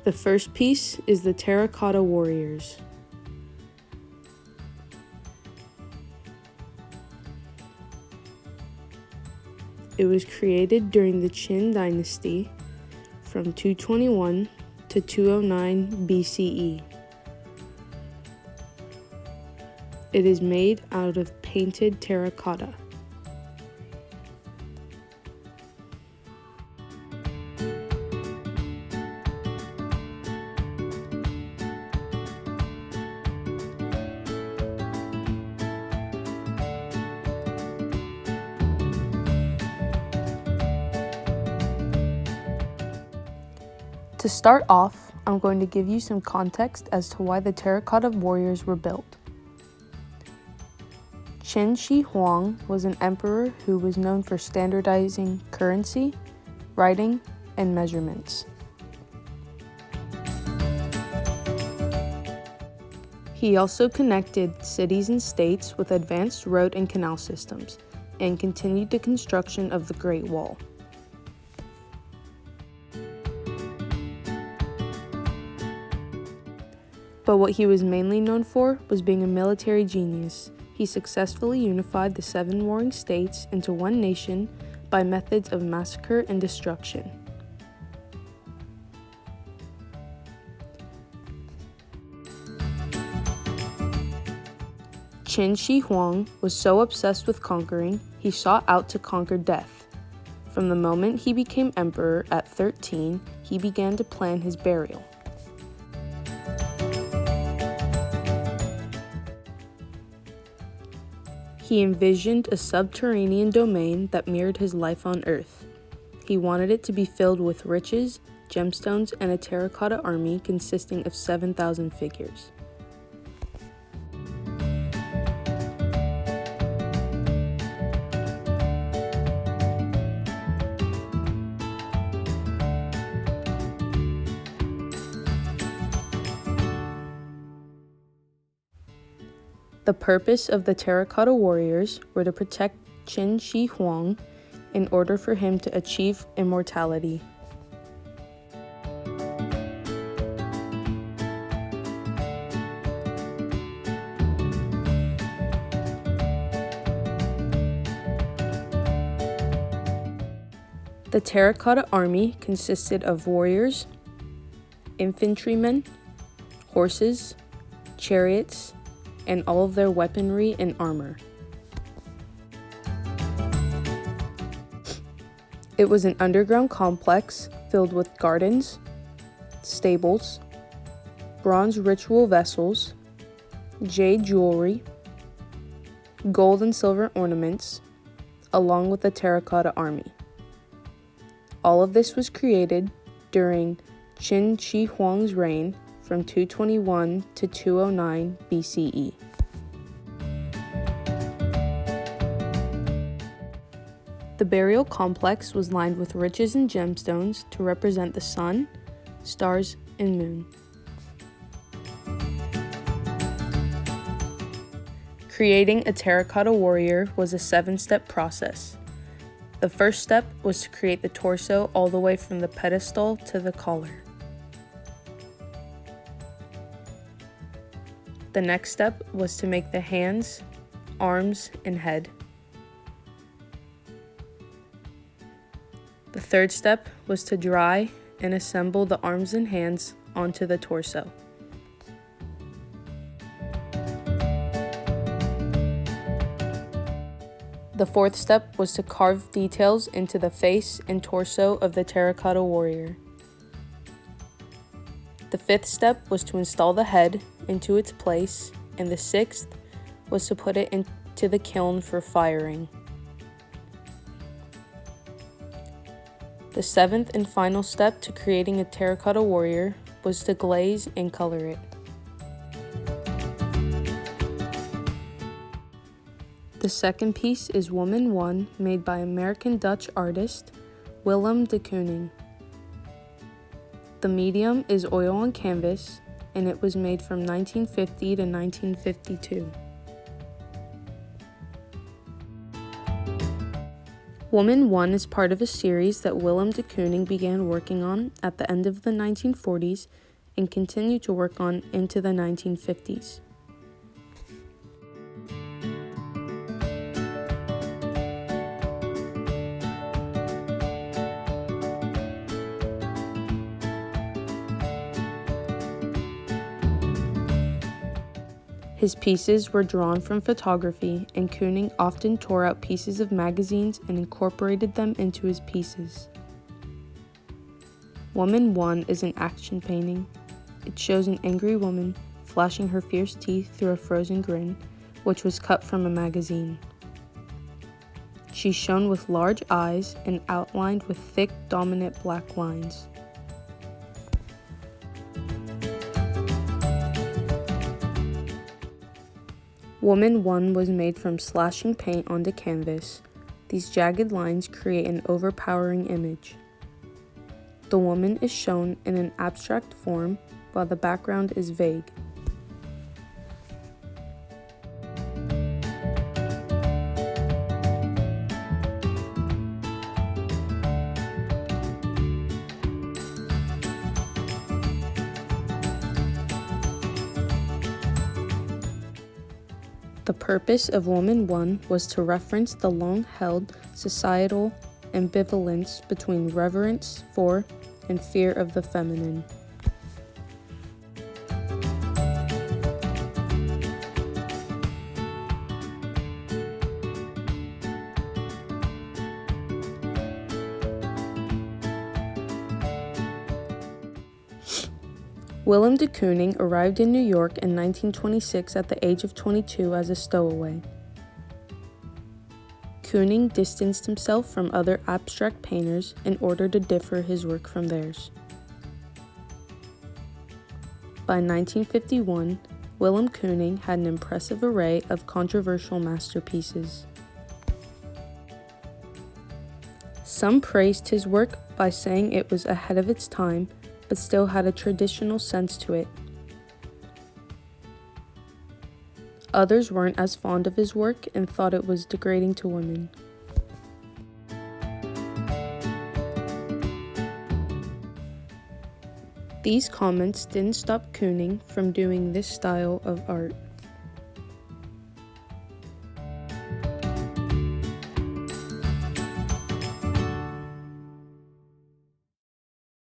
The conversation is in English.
The first piece is the Terra-cotta warriors. It was created during the Qin dynasty from 221 to 209 BCE. It is made out of painted terracotta. To start off, I'm going to give you some context as to why the terracotta warriors were built. Qin Shi Huang was an emperor who was known for standardizing currency, writing, and measurements. He also connected cities and states with advanced road and canal systems, and continued the construction of the Great Wall. But what he was mainly known for was being a military genius. He successfully unified the 7 warring states into one nation by methods of massacre and destruction. Qin Shi Huang was so obsessed with conquering, he sought out to conquer death. From the moment he became emperor at 13, he began to plan his burial. He envisioned a subterranean domain that mirrored his life on Earth. He wanted it to be filled with riches, gemstones, and a terracotta army consisting of 7,000 figures. The purpose of the terracotta warriors were to protect Qin Shi Huang in order for him to achieve immortality. The terracotta army consisted of warriors, infantrymen, horses, chariots, and all of their weaponry and armor. It was an underground complex filled with gardens, stables, bronze ritual vessels, jade jewelry, gold and silver ornaments, along with the terracotta army. All of this was created during Qin Shi Huang's reign from 221 to 209 BCE. The burial complex was lined with riches and gemstones to represent the sun, stars, and moon. Creating a terracotta warrior was a 7-step process. The first step was to create the torso all the way from the pedestal to the collar. The next step was to make the hands, arms, and head. The third step was to dry and assemble the arms and hands onto the torso. The fourth step was to carve details into the face and torso of the terracotta warrior. The fifth step was to install the head into its place, and the sixth was to put it into the kiln for firing. The seventh and final step to creating a terracotta warrior was to glaze and color it. The second piece is Woman 1, made by American-Dutch artist Willem de Kooning. The medium is oil on canvas, and it was made from 1950 to 1952. Woman 1 is part of a series that Willem de Kooning began working on at the end of the 1940s and continued to work on into the 1950s. His pieces were drawn from photography, and Kooning often tore out pieces of magazines and incorporated them into his pieces. Woman 1 is an action painting. It shows an angry woman flashing her fierce teeth through a frozen grin, which was cut from a magazine. She's shown with large eyes and outlined with thick, dominant black lines. Woman 1 was made from slashing paint onto canvas. These jagged lines create an overpowering image. The woman is shown in an abstract form, while the background is vague. The purpose of Woman 1 was to reference the long-held societal ambivalence between reverence for and fear of the feminine. Willem de Kooning arrived in New York in 1926 at the age of 22 as a stowaway. Kooning distanced himself from other abstract painters in order to differ his work from theirs. By 1951, Willem Kooning had an impressive array of controversial masterpieces. Some praised his work by saying it was ahead of its time, but still had a traditional sense to it. Others weren't as fond of his work and thought it was degrading to women. These comments didn't stop Kooning from doing this style of art.